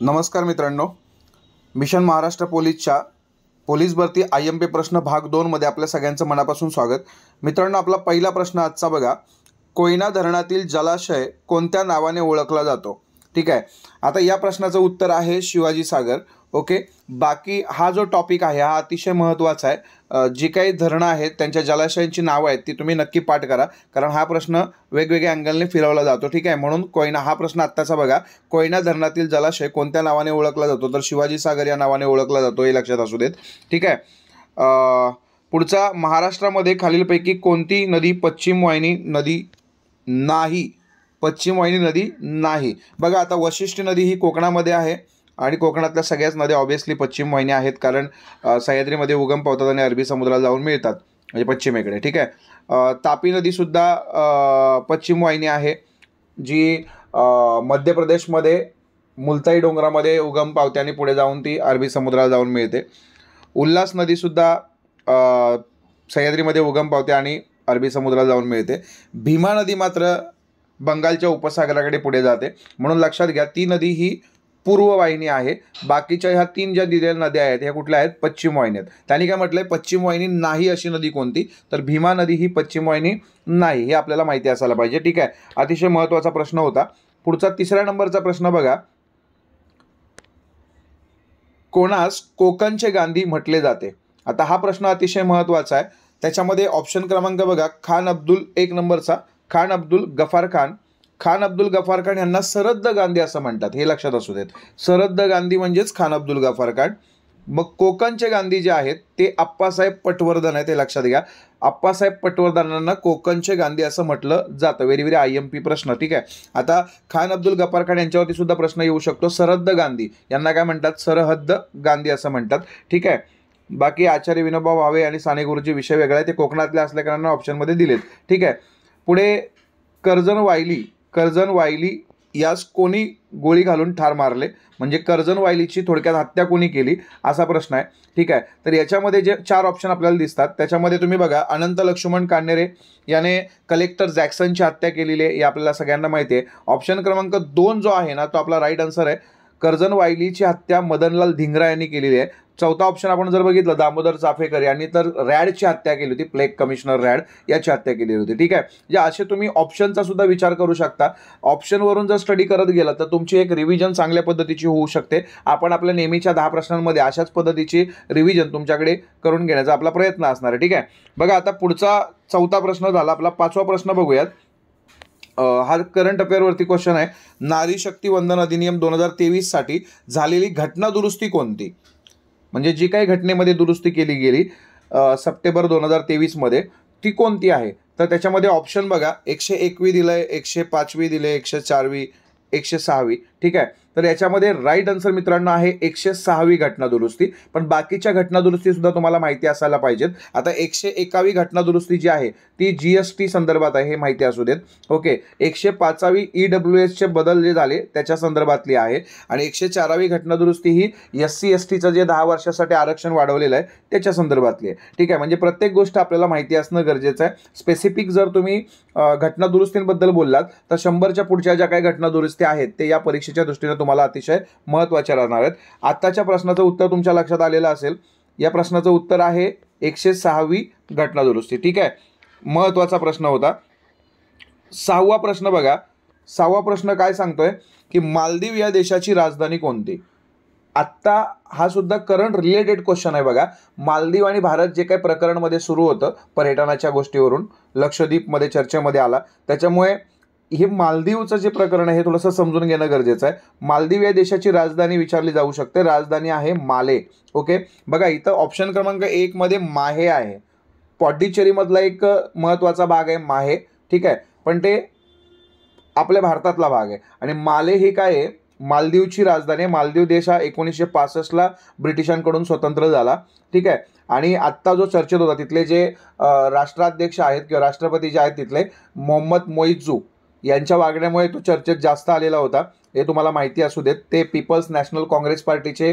नमस्कार मित्रांनो, mission Maharashtra पोलीसच्या police भरती IMP प्रश्न भाग 2 मध्ये आपल्या सगळ्यांचं मनापासून स्वागत। मित्रांनो, आपला पहिला प्रश्न आजचा बघा, कोयना धरणातील जलाशय कोणत्या नावाने ओळखला जातो? ठीक आहे, आता या प्रश्नाचं उत्तर आहे शिवाजी सागर। ओके, बाकी हा जो टॉपिक आहे हा अतिशय महत्त्वाचा आहे। जी काही धरणं आहेत त्यांच्या जलाशयांची नावं आहेत ती तुम्ही नक्की पाठ करा, कारण हा प्रश्न वेगवेगळ्या अँगलने फिरवला जातो। ठीक आहे, म्हणून कोयना हा प्रश्न आत्ताचा बघा, कोयना धरणातील जलाशय कोणत्या नावाने ओळखला जातो? तर शिवाजी सागर या नावाने ओळखला जातो, हे लक्षात असू देत। ठीक आहे, पुढचा, महाराष्ट्रामध्ये खालीलपैकी कोणती नदी पश्चिम वाहिनी नदी नाही? पश्चिम वाहिनी नदी नाही। बघा, आता वशिष्ठी नदी ही कोकणामध्ये आहे आणि कोकणातल्या सगळ्याच नद्या ऑब्व्हियसली पश्चिम वाहिनी आहेत, कारण सह्याद्रीमध्ये उगम पावतात आणि अरबी समुद्राला जाऊन मिळतात, म्हणजे पश्चिमेकडे। ठीक आहे, तापी नदीसुद्धा पश्चिम वाहिनी आहे, जी मध्य प्रदेशमध्ये मुलताई डोंगरामध्ये उगम पावते आणि पुढे जाऊन ती अरबी समुद्राला जाऊन मिळते। उल्हास नदीसुद्धा सह्याद्रीमध्ये उगम पावते आणि अरबी समुद्राला जाऊन मिळते। भीमा नदी मात्र बंगालच्या उपसागराकडे पुढे जाते, म्हणून लक्षात घ्या ती नदी ही पूर्व वाहिनी आहे। बाकीच्या ह्या तीन ज्या दिलेल्या नद्या आहेत ह्या कुठल्या आहेत? पश्चिम वाहिनी आहेत। त्यांनी काय म्हटलंय, पश्चिम वाहिनी नाही अशी नदी कोणती? तर भीमा नदी ही पश्चिम वाहिनी नाही, हे आपल्याला माहिती असायला पाहिजे। ठीक आहे, अतिशय महत्त्वाचा प्रश्न होता। पुढचा तिसऱ्या नंबरचा प्रश्न बघा, कोणास कोकणचे गांधी म्हटले जाते? आता हा प्रश्न अतिशय महत्त्वाचा आहे। त्याच्यामध्ये ऑप्शन क्रमांक बघा, खान अब्दुल, एक नंबरचा खान अब्दुल गफार खान। खान अब्दुल गफार खान यांना सरहद्द गांधी असं म्हणतात, हे लक्षात असू देत। सरहद्द गांधी म्हणजेच खान अब्दुल गफार खान। मग कोकणचे गांधी जे आहेत ते अप्पासाहेब पटवर्धन आहेत, हे लक्षात घ्या। अप्पासाहेब पटवर्धनांना कोकणचे गांधी असं म्हटलं जातं। व्हेरी व्हेरी IMP प्रश्न। ठीक आहे, आता खान अब्दुल गफार खान यांच्यावरती सुद्धा प्रश्न येऊ शकतो। सरहद्द गांधी यांना काय म्हणतात? सरहद्द गांधी असं म्हणतात। ठीक आहे, बाकी आचार्य विनोबा भावे आणि साने गुरुजी विषय वेगळा आहे, ते कोकणातले असल्याकारणाने ऑप्शनमध्ये दिलेत। ठीक आहे, पुढे कर्जन वायली यास कोणी गोळी घालून ठार मारले? म्हणजे कर्जन वायलीची थोडक्यात हत्या कोणी केली असा प्रश्न आहे। ठीक आहे, तर याच्यामध्ये जे 4 ऑप्शन आपल्याला दिसतात त्याच्यामध्ये तुम्ही बघा, अनंत लक्ष्मण कान्हेरे याने कलेक्टर जॅक्सनची हत्या केलेली आहे, हे आपल्याला सगळ्यांना माहिती आहे। ऑप्शन क्रमांक 2 जो आहे ना तो आपला राईट आन्सर आहे, कर्जन वायलीची हत्या मदनलाल धिंगरा यांनी केलेली आहे। चौथा ऑप्शन आपण जर बघितलं, दामोदर चाफेकर यांनी तर रॅडची हत्या केली होती, प्लेग कमिशनर रॅड याची हत्या केली होती। ठीक आहे, म्हणजे असे तुम्ही ऑप्शनचा सुद्धा विचार करू शकता। ऑप्शनवरून जर स्टडी करत गेला तर तुमची एक रिव्हिजन चांगल्या पद्धतीची होऊ शकते। आपण आपल्या नेहमीच्या 10 प्रश्नांमध्ये अशाच पद्धतीची रिव्हिजन तुमच्याकडे करून घेण्याचा आपला प्रयत्न असणार आहे। ठीक आहे, बघा आता पुढचा चौथा प्रश्न झाला, आपला 5वा प्रश्न बघूयात। हा करंट अफेअरवरती क्वेश्चन आहे, नारी शक्ती वंदन अधिनियम 2023 साठी झालेली घटना दुरुस्ती कोणती? म्हणजे जी काही घटनेमध्ये दुरुस्ती केली गेली सप्टेंबर 2023 मध्ये, ती कोणती आहे? तर त्याच्यामध्ये ऑप्शन बघा, 101वी दिलंय, 105वी दिले, 104वी, 106वी। ठीक आहे, तर याच्यामध्ये राईट आन्सर मित्रांनो आहे 106वी घटना दुरुस्ती। पण बाकीच्या घटना दुरुस्ती सुद्धा तुम्हाला माहिती असायला पाहिजेत। आता 101वी घटना दुरुस्ती जी आहे ती GST संदर्भात आहे, हे माहिती असू देत। ओके, 105वी EWS चे बदल जे झाले त्याच्या संदर्भातली आहे, आणि 104वी घटना दुरुस्ती ही SC STचं जे 10 वर्षासाठी आरक्षण वाढवलेलं आहे त्याच्या संदर्भातली आहे। ठीक आहे, म्हणजे प्रत्येक गोष्ट आपल्याला माहिती असणं गरजेचं आहे। स्पेसिफिक जर तुम्ही घटना दुरुस्तींबद्दल बोललात तर 100च्या पुढच्या ज्या काही घटना दुरुस्ती आहेत ते या परीक्षेच्या दृष्टीने तुम्हाला अतिशय महत्त्वाच्या राहणार आहेत। आत्ताच्या प्रश्नाचं उत्तर तुमच्या लक्षात आलेलं असेल, या प्रश्नाचं उत्तर आहे 106वी घटना दुरुस्ती। ठीक आहे, महत्त्वाचा प्रश्न होता। 6वा प्रश्न बघा, 6वा प्रश्न काय सांगतोय की मालदीव या देशाची राजधानी कोणती? आत्ता हा सुद्धा करंट रिलेटेड क्वेश्चन आहे बघा। मालदीव आणि भारत जे काही प्रकरणमध्ये सुरू होतं पर्यटनाच्या गोष्टीवरून, लक्षद्वीपमध्ये चर्चेमध्ये आला, त्याच्यामुळे हे मालदीवचं जे प्रकरण आहे हे थोडंसं समजून घेणं गरजेचं आहे। मालदीव या देशाची राजधानी विचारली जाऊ शकते, राजधानी आहे माले। ओके, बघा इथं ऑप्शन क्रमांक 1 मध्ये माहे आहे, पॉंडिचेरीमधला एक महत्त्वाचा भाग आहे माहे। ठीक आहे, पण ते आपल्या भारतातला भाग आहे। आणि माले ही काय आहे? मालदीवची राजधानी आहे। मालदीव देश हा 1965ला ब्रिटिशांकडून स्वतंत्र झाला। ठीक आहे, आणि आत्ता जो चर्चेत होता तिथले जे राष्ट्राध्यक्ष आहेत किंवा राष्ट्रपती जे आहेत तिथले मोहम्मद मोइझू यांच्या वागण्यामुळे तो चर्चेत जास्त आलेला होता, हे तुम्हाला माहिती असू देत। ते पीपल्स नॅशनल काँग्रेस पार्टीचे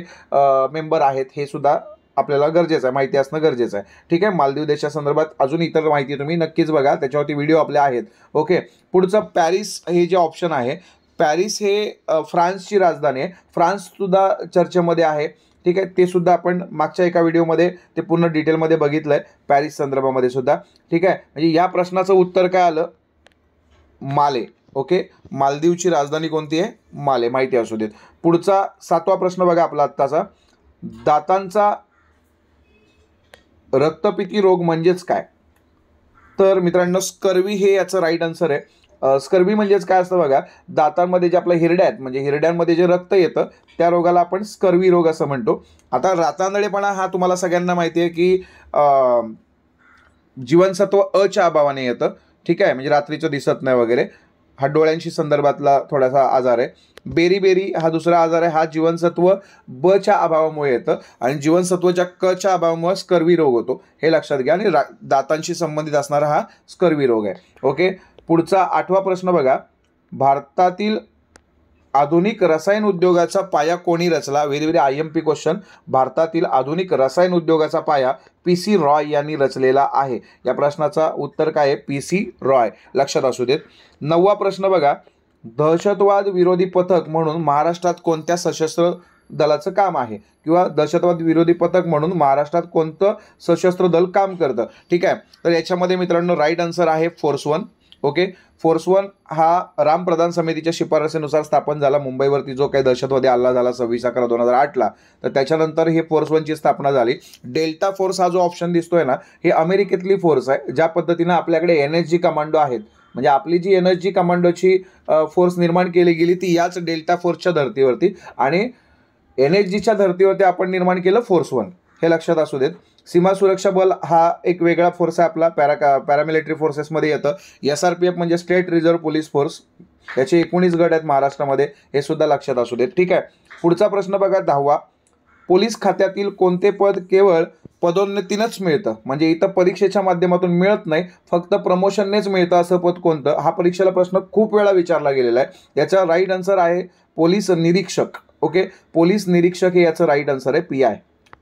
मेंबर आहेत, हे सुद्धा आपल्याला गरजेचं आहे, माहिती असणं गरजेचं आहे। ठीक आहे, मालदीव देशासंदर्भात अजून इतर माहिती तुम्ही नक्कीच बघा, त्याच्यावरती व्हिडिओ आपले आहेत। ओके, पुढचं पॅरिस हे जे ऑप्शन आहे, पॅरिस हे फ्रान्सची राजधानी आहे. फ्रान्ससुद्धा चर्चेमध्ये आहे. ठीक आहे, ते सुद्धा आपण मागच्या एका व्हिडिओमध्ये ते पूर्ण डिटेलमध्ये बघितलं आहे पॅरिस संदर्भामध्ये सुद्धा. ठीक आहे, म्हणजे या प्रश्नाचं उत्तर काय आलं? माले. ओके, मालदीवची राजधानी कोणती आहे? माले. माहिती असू देत. पुढचा 7वा प्रश्न बघा आपला आत्ताचा. दातांचा रक्तपिती रोग म्हणजेच काय? तर मित्रांनो, स्कर्वी हे याचं राईट आन्सर आहे. स्कर्वी म्हणजेच काय असतं बघा, दातांमध्ये जे आपल्या हिरड्या आहेत म्हणजे हिरड्यांमध्ये जे रक्त येतं त्या रोगाला आपण स्कर्वी रोग असं म्हणतो. आता रातांधळेपणा हा तुम्हाला सगळ्यांना माहिती आहे की जीवनसत्व अच्या अभावाने येतं. ठीक आहे, म्हणजे रात्रीचं दिसत नाही वगैरे. हा डोळ्यांशी संदर्भातला थोडासा आजार आहे. बेरी हा दुसरा आजार आहे. हा जीवनसत्व ब च्या अभावामुळे येतं आणि जीवनसत्वच्या क च्या अभावामुळे स्कर्वी रोग होतो, हे लक्षात घ्या. आणि दातांशी संबंधित असणारा हा स्कर्वी रोग आहे. ओके, पुढचा 8वा प्रश्न बघा. भारतातील आधुनिक रसायन उद्योगाचा पाया कोणी रचला? Very very IMP question. भारतातील आधुनिक रसायन उद्योगाचा पाया PC रॉय यांनी रचलेला आहे. या प्रश्नाचा उत्तर काय आहे? PC रॉय. लक्षात असू देत. 9वा प्रश्न बघा. दहशतवाद विरोधी पथक म्हणून महाराष्ट्रात कोणत्या सशस्त्र दलाचं काम आहे? किंवा दहशतवाद विरोधी पथक म्हणून महाराष्ट्रात कोणतं सशस्त्र दल काम करतं? ठीक आहे, तर याच्यामध्ये मित्रांनो राईट आन्सर आहे फोर्स 1. ओके, फोर्स 1 हा रामप्रधान समितीच्या शिफारसीनुसार स्थापन झाला. मुंबईवरती जो काही दहशतवादी हल्ला झाला 26/11/2008ला, तर त्याच्यानंतर हे फोर्स 1ची स्थापना झाली. डेल्टा फोर्स हा जो ऑप्शन दिसतोय ना, हे अमेरिकेतली फोर्स आहे. ज्या पद्धतीनं आपल्याकडे NSG कमांडो आहेत, म्हणजे आपली जी NSG कमांडोची फोर्स निर्माण केली गेली ती याच डेल्टा फोर्सच्या धर्तीवरती, आणि NSGच्या धर्तीवरती आपण निर्माण केलं फोर्स 1, हे लक्षात असू देत. सीमा सुरक्षा बल हा एक वेगळा फोर्स आहे आपला, पॅरामिलिटरी फोर्सेसमध्ये येतं. SRPF म्हणजे स्टेट रिझर्व्ह पोलीस फोर्स, याचे 19 गट आहेत महाराष्ट्रामध्ये, हे सुद्धा लक्षात असू देत. ठीक आहे, पुढचा प्रश्न बघा 10वा. पोलीस खात्यातील कोणते पद केवळ पदोन्नतीनंच मिळतं? म्हणजे इथं परीक्षेच्या माध्यमातून मिळत नाही, फक्त प्रमोशननेच मिळतं असं पद कोणतं? हा परीक्षेला प्रश्न खूप वेळा विचारला गेलेला आहे. याचा राईट आन्सर आहे पोलीस निरीक्षक. ओके, पोलीस निरीक्षक हे याचं राईट आन्सर आहे. PI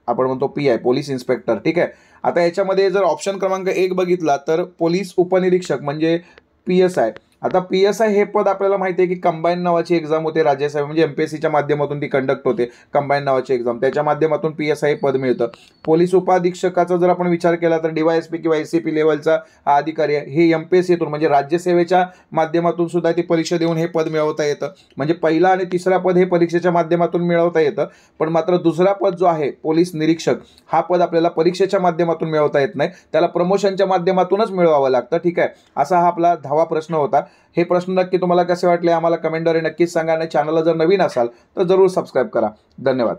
आपण म्हणतो, PI पोलीस इन्स्पेक्टर. ठीक आहे, आता याच्यामध्ये जर ऑप्शन क्रमांक 1 बघितला तर पोलीस उपनिरीक्षक म्हणजे PSI. आता PSI हे पद आपल्याला माहिती आहे की कंबाईन नावाची एक्झाम होते राज्यसेवा, म्हणजे MPSCच्या माध्यमातून ती कंडक्ट होते कंबाईन नावाची एक्झाम, त्याच्या माध्यमातून PSI हे पद मिळतं. पोलीस उपाधीक्षकाचा जर आपण विचार केला तर DYSP किंवा SCP लेवलचा हा अधिकारी आहे, हे MPSCतून म्हणजे राज्यसेवेच्या माध्यमातून सुद्धा ती परीक्षा देऊन हे पद मिळवता येतं. म्हणजे पहिला आणि तिसरा पद हे परीक्षेच्या माध्यमातून मिळवता येतं, पण मात्र दुसरा पद जो आहे पोलीस निरीक्षक हा पद आपल्याला परीक्षेच्या माध्यमातून मिळवता येत नाही, त्याला प्रमोशनच्या माध्यमातूनच मिळवावं लागतं. ठीक आहे, असा हा आपला 10वा प्रश्न होता. हे प्रश्न नक्की तुम्हाला कसे वाटले आम्हाला कमेंटद्वारे नक्कीच सांगा, आणि चॅनलला जर नवीन असाल तर जरूर सबस्क्राईब करा. धन्यवाद.